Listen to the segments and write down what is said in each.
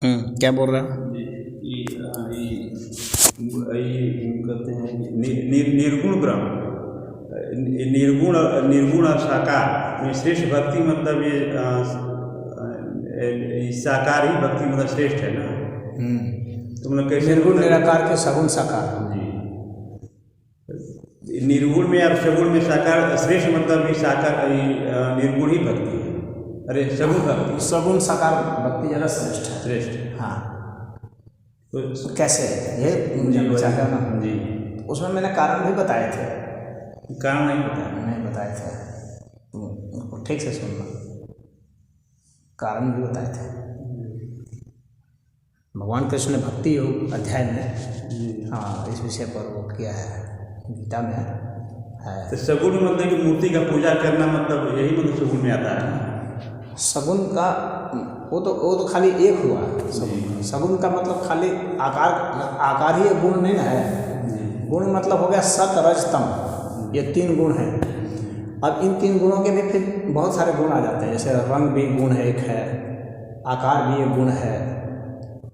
क्या बोल रहा है? कहते हैं निर्गुण ब्रह्म, निर्गुण निर्गुण और साकार में श्रेष्ठ भक्ति, मतलब ये साकार ही भक्ति मतलब श्रेष्ठ है ना। तो मतलब कैसे निर्गुण निराकार के सगुण साकार जी, निर्गुण में और सगुण में साकार श्रेष्ठ, मतलब ये साकार निर्गुण ही भक्ति है। अरे सगुण भक्ति, सगुण साकार भक्ति ज़्यादा श्रेष्ठ है। श्रेष्ठ, हाँ। तो कैसे ये मुझे चाहता ना जी, उसमें मैंने कारण भी बताए थे। कारण नहीं बताए थे, उनको ठीक से सुनना। कारण भी बताए थे। भगवान कृष्ण ने भक्ति योग अध्याय में हाँ इस विषय पर वो किया है, गीता में है। तो सगुण मतलब कि मूर्ति का पूजा करना, मतलब यही मतलब सगुण में आता है। सगुन का वो तो खाली एक हुआ सगुन। सगुन का मतलब खाली आकार ही एक गुण नहीं ना है। गुण मतलब हो गया सत रज तम, ये 3 गुण हैं। अब इन 3 गुणों के भी फिर बहुत सारे गुण आ जाते हैं, जैसे रंग भी गुण है, एक है, आकार भी एक गुण है,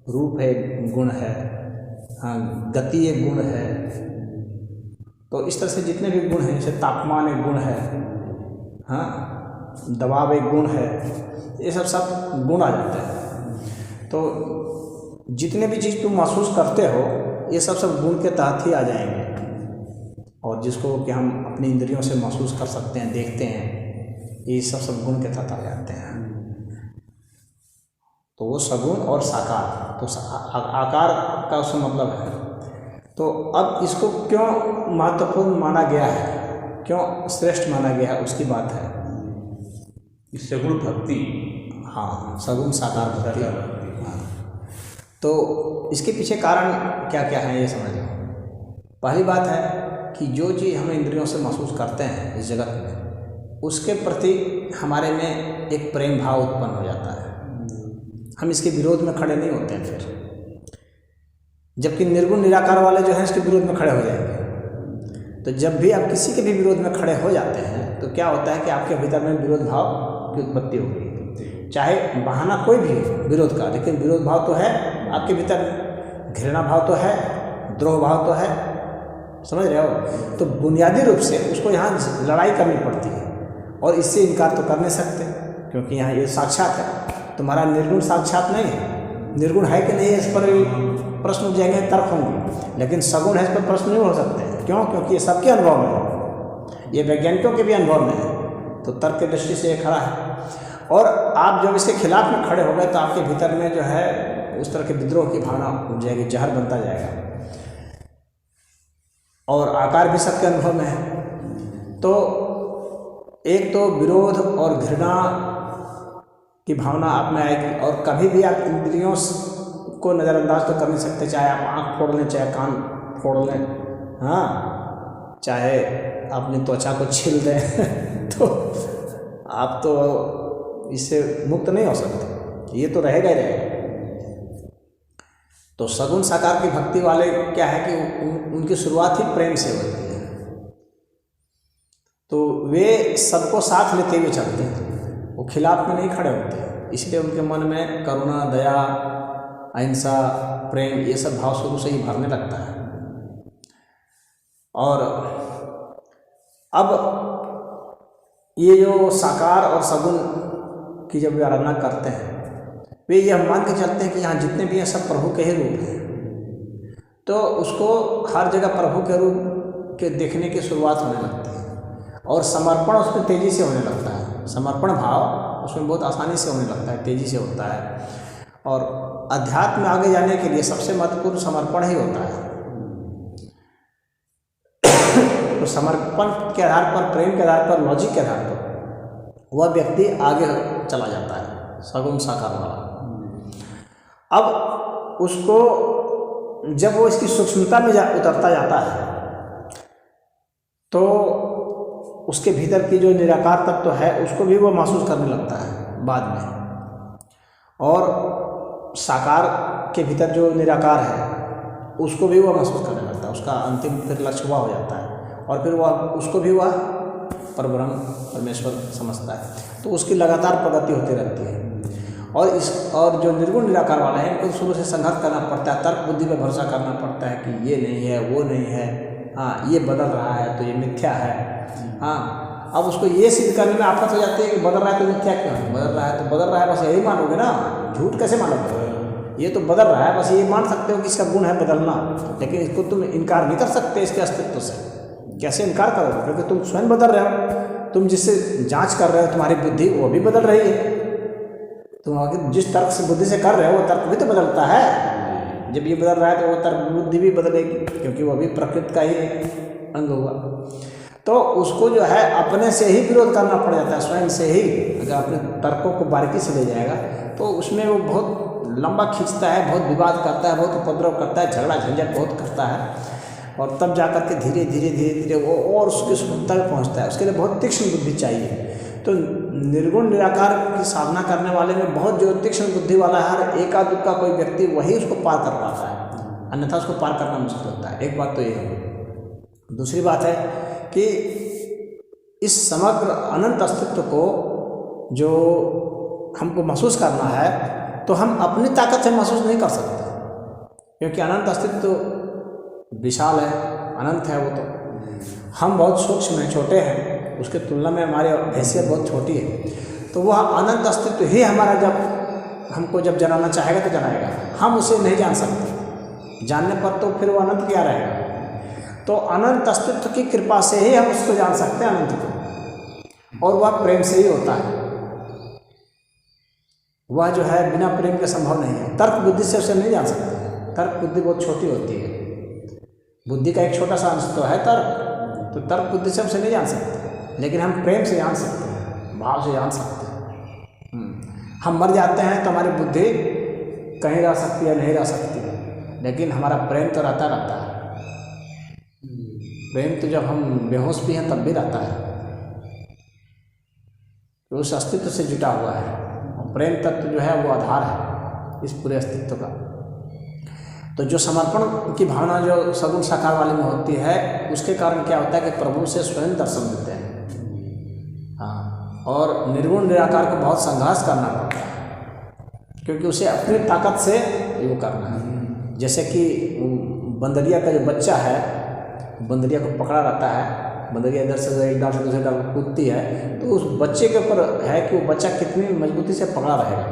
रूप एक गुण है, हाँ गति एक गुण है। तो इस तरह से जितने भी गुण हैं, जैसे तापमान एक गुण है, हाँ दबाव एक गुण है, ये सब गुण आ जाते हैं। तो जितने भी चीज़ तुम महसूस करते हो ये सब गुण के तहत ही आ जाएंगे। और जिसको कि हम अपनी इंद्रियों से महसूस कर सकते हैं, देखते हैं, ये सब गुण के तहत आ जाते हैं। तो वो सगुण और साकार, तो आकार का उसका मतलब है। तो अब इसको क्यों महत्वपूर्ण माना गया है, क्यों श्रेष्ठ माना गया है, उसकी बात है। सगुण भक्ति, हाँ सगुण साकार भक्ति। हाँ, तो इसके पीछे कारण क्या क्या है ये समझ लो। पहली बात है कि जो चीज़ हम इंद्रियों से महसूस करते हैं इस जगत में, उसके प्रति हमारे में एक प्रेम भाव उत्पन्न हो जाता है। हम इसके विरोध में खड़े नहीं होते हैं फिर, जबकि निर्गुण निराकार वाले जो हैं इसके विरोध में खड़े हो जाएंगे। तो जब भी आप किसी के भी विरोध में खड़े हो जाते हैं तो क्या होता है कि आपके भीतर में विरोध भाव की उत्पत्ति हो गई। चाहे बहाना कोई भी विरोध का, लेकिन विरोध भाव तो है आपके भीतर, घृणा भाव तो है, द्रोह भाव तो है, समझ रहे हो। तो बुनियादी रूप से उसको यहाँ लड़ाई करनी पड़ती है, और इससे इनकार तो कर नहीं सकते क्योंकि यहाँ ये साक्षात है। तुम्हारा निर्गुण साक्षात नहीं है, निर्गुण है कि नहीं इस पर प्रश्न उठ जाएंगे, तर्क होंगे, लेकिन सगुण है इस पर प्रश्न नहीं हो सकते। क्यों? क्योंकि ये सबके अनुभव में है, ये वैज्ञानिकों के भी अनुभव में है, तो तर्क की दृष्टि से ये खड़ा है। और आप जब इसके खिलाफ में खड़े हो गए तो आपके भीतर में जो है उस तरह के विद्रोह की भावना उठ जाएगी, जहर बनता जाएगा। और आकार भी सबके अनुभव में है। तो एक तो विरोध और घृणा की भावना आप में आएगी, और कभी भी आप इंद्रियों को नज़रअंदाज तो कर नहीं सकते, चाहे आप आँख फोड़ लें, चाहे कान फोड़ लें, हाँ चाहे अपनी त्वचा को छील दें तो आप तो इससे मुक्त नहीं हो सकते, ये तो रहेगा ही रहेगा। तो सगुण साकार की भक्ति वाले क्या है कि उनकी शुरुआत ही प्रेम से होती है। तो वे सबको साथ लेते हुए चलते हैं, वो खिलाफ में नहीं खड़े होते, इसलिए उनके मन में करुणा, दया, अहिंसा, प्रेम ये सब भाव शुरू से ही भरने लगता है। और अब ये जो साकार और सगुण की जब वे आराधना करते हैं, वे यह मान के चलते हैं कि यहाँ जितने भी हैं सब प्रभु के ही रूप हैं। तो उसको हर जगह प्रभु के रूप के देखने की शुरुआत होने लगती है, और समर्पण उसमें तेज़ी से होने लगता है। समर्पण भाव उसमें बहुत आसानी से होने लगता है, तेज़ी से होता है। और अध्यात्म में आगे जाने के लिए सबसे महत्वपूर्ण समर्पण ही होता है। तो समर्पण के आधार पर, प्रेम के आधार पर, लॉजिक के आधार पर वह व्यक्ति आगे चला जाता है, सगुण साकार वाला। अब उसको जब वो इसकी सूक्ष्मता में उतरता जाता है तो उसके भीतर की जो निराकार तत्व है उसको भी वो महसूस करने लगता है बाद में। और साकार के भीतर जो निराकार है उसको भी वह महसूस करने लगता है, उसका अंतिम फिर लक्ष्य हुआ हो जाता है, और फिर वह उसको भी वह परब्रह्म परमेश्वर समझता है। तो उसकी लगातार प्रगति होती रहती है। और जो निर्गुण निराकार वाला है इनको शुरू से संघर्ष करना पड़ता है, तर्क बुद्धि पर भरोसा करना पड़ता है कि ये नहीं है, वो नहीं है, हाँ ये बदल रहा है तो ये मिथ्या है। हाँ, अब उसको ये सिद्ध करने में आफत हो जाती है कि बदल रहा है तो मिथ्या क्यों है, बदल रहा है तो बदल रहा है, बस यही मानोगे ना, झूठ कैसे मानोगे? ये तो बदल रहा है, बस ये मान सकते हो कि इसका गुण है बदलना, लेकिन इसको तुम इनकार नहीं कर सकते इसके अस्तित्व से। कैसे इनकार करोगे? क्योंकि तुम स्वयं बदल रहे हो, तुम जिससे जांच कर रहे हो तुम्हारी बुद्धि वो भी बदल रही है। तुम आगे जिस तर्क से बुद्धि से कर रहे हो वो तर्क भी तो बदलता है। जब ये बदल रहा है तो वो तर्क बुद्धि भी बदलेगी, क्योंकि वो भी प्रकृति का ही अंग हुआ। तो उसको जो है अपने से ही विरोध करना पड़ जाता है, स्वयं से ही। अगर अपने तर्कों को बारीकी से ले जाएगा तो उसमें वो बहुत लंबा खींचता है, बहुत विवाद करता है, बहुत उपद्रव करता है, झगड़ा झंझट बहुत करता है, और तब जा कर के धीरे धीरे धीरे धीरे वो और उसकी शुद्धता में पहुँचता है। उसके लिए बहुत तीक्ष्ण बुद्धि चाहिए। तो निर्गुण निराकार की साधना करने वाले में बहुत जो तीक्ष्ण बुद्धि वाला है, हर एका दुक्का कोई व्यक्ति वही उसको पार कर पाता है, अन्यथा उसको पार करना मुश्किल होता है। एक बात तो ये है। दूसरी बात है कि इस समग्र अनंत अस्तित्व को जो हमको महसूस करना है तो हम अपनी ताकत से महसूस नहीं कर सकते, क्योंकि अनंत अस्तित्व विशाल है, अनंत है। वो तो हम बहुत सूक्ष्म हैं, छोटे हैं, उसके तुलना में हमारी हैसियत बहुत छोटी है। तो वह अनंत अस्तित्व ही हमारा हमको जब जनाना चाहेगा तो जनाएगा। हम उसे नहीं जान सकते, जानने पर तो फिर वो अनंत क्या रहेगा। तो अनंत अस्तित्व की कृपा से ही हम उसको जान सकते हैं, अनंत को, और वह प्रेम से ही होता है। वह जो है बिना प्रेम के संभव नहीं है। तर्क बुद्धि से उसे नहीं जान सकते, तर्क बुद्धि बहुत छोटी होती है। बुद्धि का एक छोटा सा अंश तो है तर्क, तो तर्क बुद्धि से उसे नहीं जान सकते, लेकिन हम प्रेम से जान सकते हैं, भाव से जान सकते हैं। हम मर जाते हैं तो हमारी बुद्धि कहीं रह सकती है, नहीं रह सकती है, लेकिन हमारा प्रेम तो रहता रहता है। प्रेम तो जब हम बेहोश भी हैं तब भी रहता है, तो उस अस्तित्व से जुटा हुआ है। और प्रेम तत्व जो है वो आधार है इस पूरे अस्तित्व का। तो जो समर्पण की भावना जो सगुण साकार वाले में होती है, उसके कारण क्या होता है कि प्रभु से स्वयं दर्शन देते हैं। हाँ, और निर्गुण निराकार को बहुत संघर्ष करना पड़ता है, क्योंकि उसे अपनी ताकत से वो करना है। जैसे कि बंदरिया का जो बच्चा है, बंदरिया को पकड़ा रहता है, बंदरिया इधर से एक डाल से दूसरे डाल कूदती है, तो उस बच्चे के ऊपर है कि वो बच्चा कितनी मजबूती से पकड़ा रहेगा।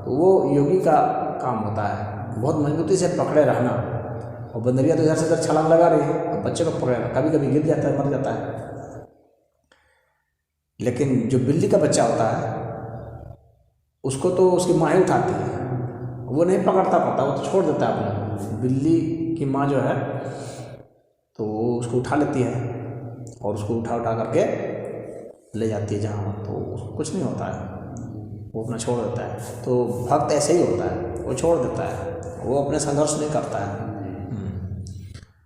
तो वो योगी का काम होता है, बहुत मजबूती से पकड़े रहना। और बंदरिया तो इधर से इधर छलांग लगा रही है और बच्चे को पकड़े रहना, कभी कभी गिर जाता है, मर जाता है। लेकिन जो बिल्ली का बच्चा होता है उसको तो उसकी माँ ही उठाती है, वो नहीं पकड़ता, वो तो छोड़ देता है अपना। बिल्ली की माँ जो है तो वो उसको उठा लेती है और उसको उठा करके ले जाती है जहाँ, तो उसको कुछ नहीं होता है, वो अपना छोड़ देता है। तो भक्त ऐसे ही होता है, वो छोड़ देता है, वो अपने संघर्ष नहीं करता है,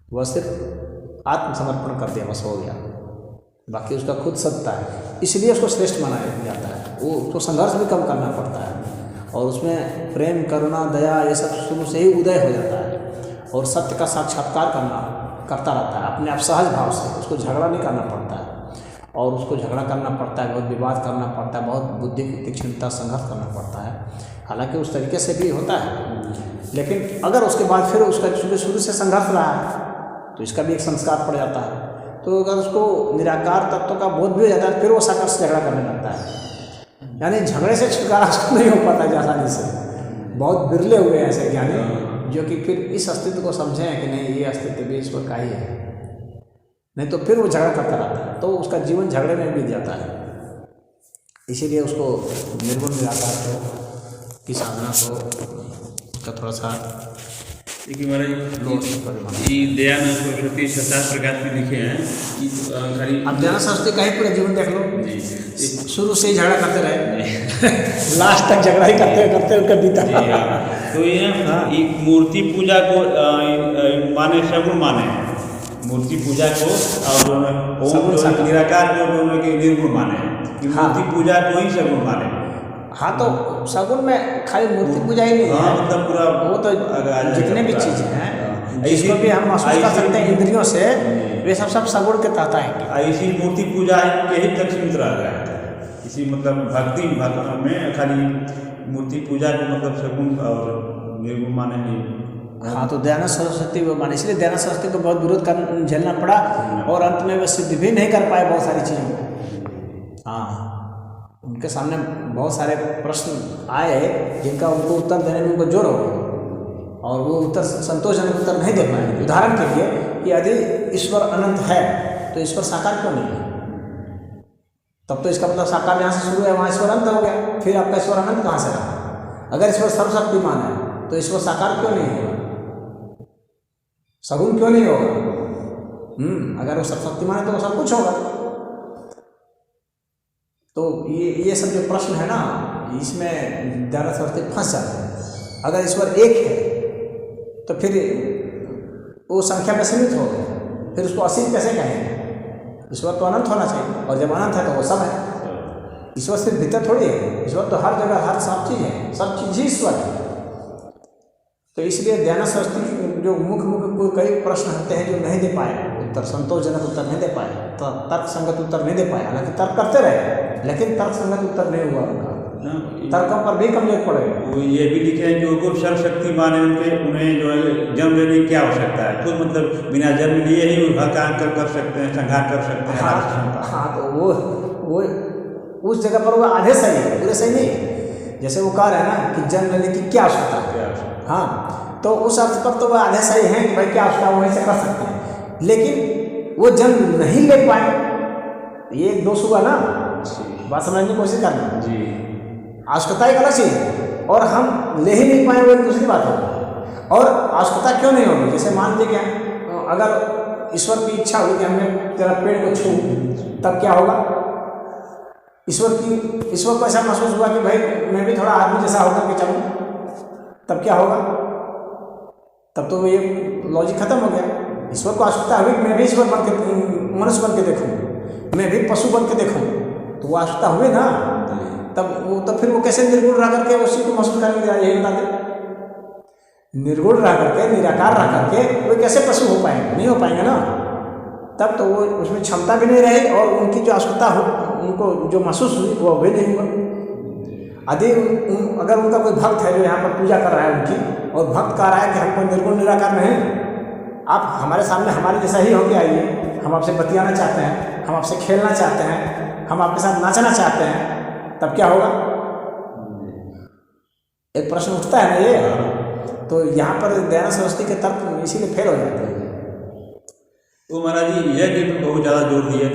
वह सिर्फ आत्मसमर्पण कर दिया, बस हो गया। बाकी उसका खुद सत्ता है, इसलिए उसको श्रेष्ठ माना जाता है। वो उसको संघर्ष भी कम करना पड़ता है, और उसमें प्रेम, करुणा, दया ये सब शुरू से ही उदय हो जाता है, और सत्य का साक्षात्कार करता रहता है अपने आप सहज भाव से। उसको झगड़ा नहीं करना पड़ता है, और उसको झगड़ा करना पड़ता है, बहुत विवाद करना पड़ता है, बहुत बुद्धि की तीक्ष्णता, संघर्ष करना पड़ता है। हालांकि उस तरीके से भी होता है, लेकिन अगर उसके बाद फिर उसका शुरू से संघर्ष रहा है तो इसका भी एक संस्कार पड़ जाता है। तो अगर उसको निराकार तत्व का बोध भी हो जाता है, फिर वो साकार से झगड़ा करने लगता है। यानी झगड़े से छुटकारा उसको नहीं हो पाता है आसानी से। बहुत बिरले हुए हैं ऐसे ज्ञानी जो कि फिर इस अस्तित्व को समझें कि नहीं, ये अस्तित्व भी ईश्वर का ही है, नहीं तो फिर वो झगड़ा करता रहता है, तो उसका जीवन झगड़े में बीत जाता है। इसीलिए उसको निर्गुण निराकार की साधना को का थोड़ा सा देखिए महाराज, ये दयानंद सरस्वती सत्ता प्रकाश में लिखे हैं कि अब दयानंद सरस्वती का ही पूरा जीवन देख लो, शुरू से ही झगड़ा करते रहे लास्ट तक झगड़ा ही करते उनका बीता। तो ये मूर्ति पूजा को माने, सगुण माने मूर्ति पूजा को, और निराकार को दोनों के निर्गुण माने, मूर्ति पूजा को ही सगुण माने। हाँ, तो सगुण में खाली मूर्ति पूजा ही नहीं है, मतलब पूरा वो तो जितने भी चीज़ें हैं जिसको भी हम महसूस कर सकते हैं इंद्रियों से, वे सब सगुण के तहत आएंगे। इसी मूर्ति पूजा के ही तक सीमित रह गया है। इसी मतलब भक्ति में खाली मूर्ति पूजा को मतलब सगुण और निर्गुण माने नहीं। हाँ, तो दयानंद सरस्वती वो माने, इसलिए दयानंद सरस्वती को बहुत विरोध कर झेलना पड़ा और अंत में वो सिद्ध भी नहीं कर पाए बहुत सारी चीज़ों। हाँ, उनके सामने बहुत सारे प्रश्न आए जिनका उनको उत्तर देने में उनको जोर हो गया और वो उत्तर संतोषजनक उत्तर नहीं दे पाए। उदाहरण के लिए कि यदि ईश्वर अनंत है तो ईश्वर साकार क्यों नहीं है? तब तो इसका मतलब साकार जहाँ से शुरू है वहाँ ईश्वर अंत हो गया, फिर आपका ईश्वर अनंत कहाँ से रहा? अगर ईश्वर सर्वशक्तिमान है तो ईश्वर साकार क्यों नहीं होगा? सगुण क्यों नहीं होगा? अगर वो सर्वशक्तिमान है तो वो सब कुछ होगा। तो ये सब जो प्रश्न है ना, इसमें दयानंद सरस्वती फंस जाते हैं। अगर ईश्वर एक है तो फिर वो संख्या में सीमित हो गया, फिर उसको असीम कैसे कहेंगे? ईश्वर तो अनंत होना चाहिए, और जब अनंत है तो वो सब है। ईश्वर सिर्फ भीतर थोड़ी है, ईश्वर तो हर जगह हर सब चीज़ है, सब चीज़ ही ईश्वर है। तो इसलिए दयानंद सरस्वती जो मुख्य कई प्रश्न होते हैं जो नहीं दे पाए उत्तर, संतोषजनक उत्तर नहीं दे पाए, तो तर्क संगत उत्तर नहीं दे पाए। हालांकि तर्क करते रहे लेकिन तर्क संगत उत्तर नहीं हुआ उनका, तर्कों पर भी कमजोर पड़े। वो ये भी लिखे हैं कि वो सर्वशक्तिमान है, उन्हें जो है जन्म लेने की क्या आवश्यकता है, खुद मतलब बिना जन्म लिए ही वो काम कर सकते हैं, संघार कर सकते हैं। हाँ, तो वो उस जगह पर वो आधे सही है, पूरे सही नहीं है। जैसे वो कह रहे हैं ना कि जन्म लेने की क्या आवश्यकता है, हाँ, तो उस अर्थ पर तो वो आधे सही हैं कि भाई क्या आवश्यकता वो ऐसे कर सकते हैं, लेकिन वो जन्म नहीं ले पाए, ये एक दोष हुआ ना। बात समझने की कोशिश करना जी। आवश्यकता एक अलग चीज़ है और हम ले ही नहीं पाए वो एक दूसरी बात होगी। और आवश्यकता क्यों नहीं होगी? जैसे मान लीजिए क्या, अगर ईश्वर की इच्छा हुई कि हमने तेरा पेड़ को छू, तब क्या होगा? ईश्वर को ऐसा महसूस हुआ कि भाई मैं भी थोड़ा आदमी जैसा होकर के चलूँ, तब क्या होगा? तब तो ये लॉजिक खत्म हो गया। ईश्वर को आवश्यकता हुई कि मैं भी ईश्वर बन के, मनुष्य बन के देखूँ, मैं भी पशु बन के देखूँ, तो वो आवश्यकता हुई ना। तब फिर वो कैसे निर्गुण रह करके उसी को महसूस करने के लिए, यही बता दें, निर्गुण रह करके, निराकार रह करके वो कैसे पशु हो पाएंगे? नहीं हो पाएंगे ना। तब तो वो उसमें क्षमता भी नहीं रही और उनकी जो आवश्यकता हो, उनको जो महसूस हुई वो भी नहीं हुआ। यदि अगर उनका कोई भक्त है जो यहाँ पर पूजा कर रहा है उनकी, और भक्त कह रहा है कि हमको निर्गुण निराकार नहीं, आप हमारे सामने हमारे जैसा ही होके आइए, हम आपसे बतियाना चाहते हैं, हम आपसे खेलना चाहते हैं, हम आपके साथ नाचना चाहते हैं, तब क्या होगा? एक प्रश्न उठता है ना ये। तो यहाँ पर दयानंद सरस्वती के तर्क इसीलिए फेल हो जाते हैं। तो महाराज जी यह भी बहुत ज़्यादा जोर दिए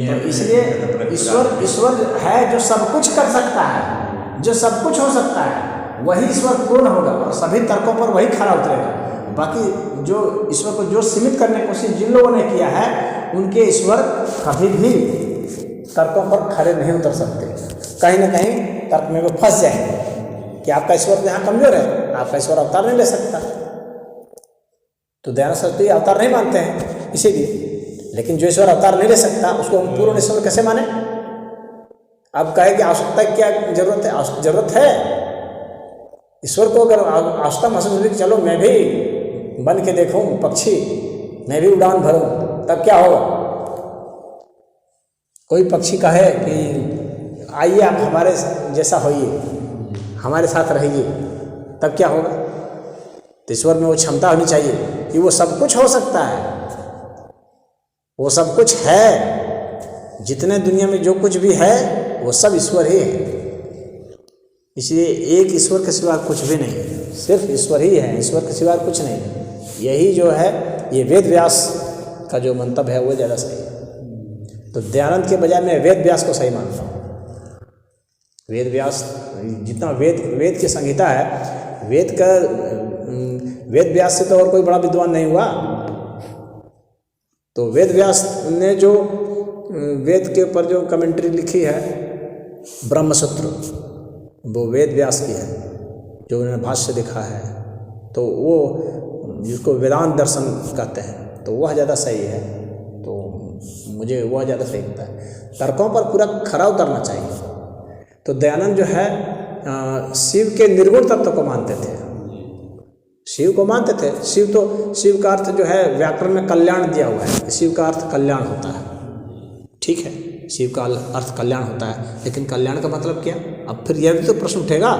हैं। तो इसलिए ईश्वर है जो सब कुछ कर सकता है, जो सब कुछ हो सकता है, वही ईश्वर पूर्ण होगा और सभी तर्कों पर वही खरा उतरेगा। बाकी जो ईश्वर को जो सीमित करने की कोशिश जिन लोगों ने किया है, उनके ईश्वर कभी भी तर्कों पर खड़े नहीं उतर सकते। कहीं ना कहीं तर्क में वो फंस जाएंगे कि आपका ईश्वर यहाँ कमजोर है, आपका ईश्वर अवतार नहीं ले सकता। तो दयानंद सरस्वती अवतार नहीं मानते हैं इसीलिए, लेकिन जो ईश्वर अवतार नहीं ले सकता उसको हम पूर्ण ईश्वर कैसे माने? अब कहे कि आवश्यकता क्या जरूरत है? जरूरत है ईश्वर को। अगर आवश्यकता महसूस हुई कि चलो मैं भी बन के देखूं पक्षी, मैं भी उड़ान भरूं, तब क्या होगा? कोई पक्षी कहे कि आइए आप हमारे जैसा होइए, हमारे साथ रहिए, तब क्या होगा? तो ईश्वर में वो क्षमता होनी चाहिए कि वो सब कुछ हो सकता है, वो सब कुछ है। जितने दुनिया में जो कुछ भी है वो सब ईश्वर ही है। इसलिए एक ईश्वर के सिवा कुछ भी नहीं है, सिर्फ ईश्वर ही है, ईश्वर के सिवा कुछ नहीं है। यही जो है ये वेद व्यास का जो मंतव्य है वो ज़्यादा सही है। तो दयानंद के बजाय मैं वेद व्यास को सही मानता हूँ। वेद व्यास जितना वेद की संहिता है, वेद व्यास से तो और कोई बड़ा विद्वान नहीं हुआ। तो वेद व्यास ने जो वेद के ऊपर जो कमेंट्री लिखी है ब्रह्मसूत्र, वो वेद व्यास की है, जो उन्होंने भाष्य लिखा है, तो वो जिसको वेदांत दर्शन कहते हैं, तो वह ज़्यादा सही है। तो मुझे वह ज़्यादा सही लगता है। तर्कों पर पूरा खरा उतरना चाहिए। तो दयानंद जो है शिव के निर्गुण तत्व को मानते थे, शिव को मानते थे। शिव का अर्थ जो है व्याकरण में कल्याण दिया हुआ है, शिव का अर्थ कल्याण होता है, ठीक है, शिव का अर्थ कल्याण होता है, लेकिन कल्याण का मतलब क्या? अब फिर यह भी तो प्रश्न उठेगा,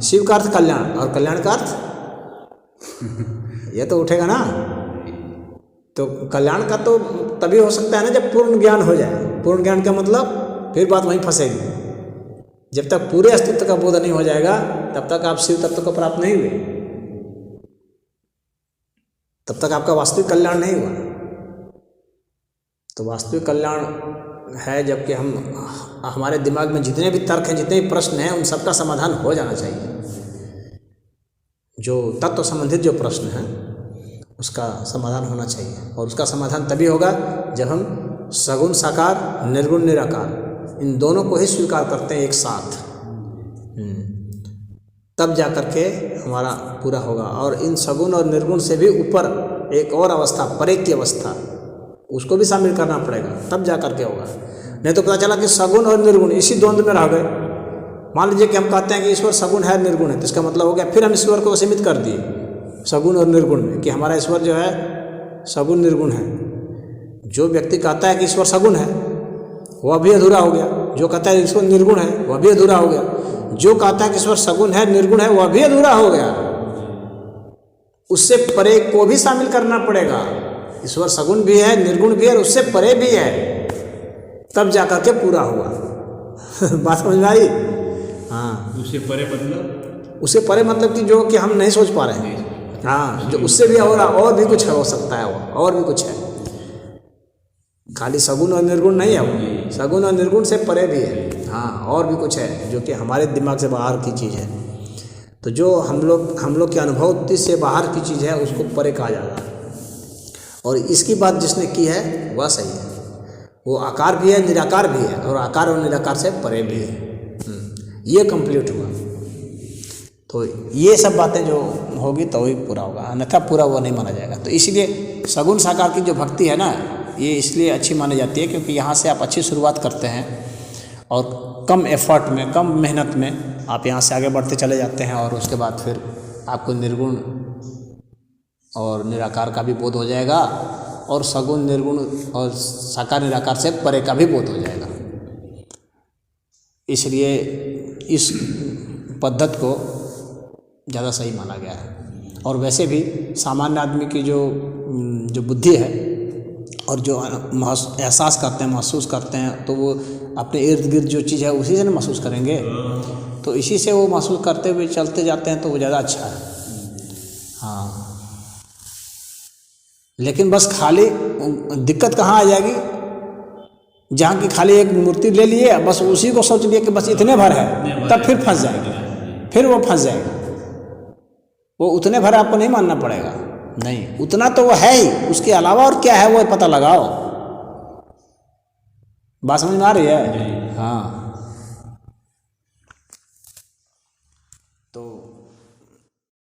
शिव का अर्थ कल्याण और कल्याण का अर्थ यह तो उठेगा ना। तो कल्याण का तो तभी हो सकता है ना जब पूर्ण ज्ञान हो जाए। पूर्ण ज्ञान का मतलब फिर बात वहीं फंसेगी। जब तक पूरे अस्तित्व का बोध नहीं हो जाएगा तब तक आप शिव तत्व को प्राप्त नहीं हुए, तब तक आपका वास्तविक कल्याण नहीं हुआ। तो वास्तविक कल्याण है जबकि हम हमारे दिमाग में जितने भी तर्क हैं, जितने भी प्रश्न हैं, उन सबका समाधान हो जाना चाहिए। जो तत्व संबंधित जो प्रश्न हैं उसका समाधान होना चाहिए, और उसका समाधान तभी होगा जब हम सगुण साकार निर्गुण निराकार इन दोनों को ही स्वीकार करते हैं एक साथ, तब जा कर के हमारा पूरा होगा। और इन सगुण और निर्गुण से भी ऊपर एक और अवस्था, परे की अवस्था, उसको भी शामिल करना पड़ेगा, तब जा कर के होगा। नहीं तो पता चला कि सगुण और निर्गुण इसी द्वंद्व में रह गए। मान लीजिए कि हम कहते हैं कि ईश्वर सगुण है निर्गुण है, तो इसका मतलब हो गया फिर हम ईश्वर को सीमित कर दिए सगुण और निर्गुण में, कि हमारा ईश्वर जो है सगुण निर्गुण है। जो व्यक्ति कहता है कि ईश्वर सगुण है वह भी अधूरा हो गया, जो कहता है ईश्वर निर्गुण है वह भी अधूरा हो गया, जो कहता है कि ईश्वर सगुण है निर्गुण है वह भी अधूरा हो गया। उससे परे को भी शामिल करना पड़ेगा। ईश्वर सगुण भी है निर्गुण भी है और उससे परे भी है, तब जाकर के पूरा हुआ। बात समझ में आई? हाँ, उससे परे मतलब, उससे परे मतलब कि जो कि हम नहीं सोच पा रहे हैं। हाँ, जो उससे भी और भी कुछ है, हो सकता है वो और भी कुछ है, खाली सगुण और निर्गुण नहीं है वो, सगुण और निर्गुण से परे भी है। हाँ, और भी कुछ है जो कि हमारे दिमाग से बाहर की चीज़ है। तो जो हम लोग के अनुभव से बाहर की चीज़ है उसको परे कहा जाता है। और इसकी बात जिसने की है वह सही है। वो आकार भी है निराकार भी है, और आकार और निराकार से परे भी है। ये कंप्लीट हुआ। तो ये सब बातें जो होगी तो वही पूरा होगा, अन्यथा पूरा हुआ नहीं माना जाएगा। तो इसीलिए सगुण साकार की जो भक्ति है ना, ये इसलिए अच्छी मानी जाती है क्योंकि यहाँ से आप अच्छी शुरुआत करते हैं और कम एफर्ट में, कम मेहनत में आप यहाँ से आगे बढ़ते चले जाते हैं, और उसके बाद फिर आपको निर्गुण और निराकार का भी बोध हो जाएगा, और सगुण निर्गुण और साकार निराकार से परे का भी बोध हो जाएगा। इसलिए इस पद्धत को ज़्यादा सही माना गया है। और वैसे भी सामान्य आदमी की जो बुद्धि है और जो एहसास करते हैं, महसूस करते हैं, तो वो अपने इर्द गिर्द जो चीज़ है उसी से ना महसूस करेंगे। तो इसी से वो महसूस करते हुए चलते जाते हैं, तो वो ज़्यादा अच्छा है। हाँ, लेकिन बस खाली दिक्कत कहाँ आ जाएगी, जहाँ की खाली एक मूर्ति ले लिए, बस उसी को सोच लिए कि बस इतने भर है, तब फिर फंस जाएगा, फिर वो फंस जाएगा। वो उतने भर आपको नहीं मानना पड़ेगा, नहीं, उतना तो वो है ही, उसके अलावा और क्या है वो पता लगाओ। बात समझ में आ रही है? हाँ, तो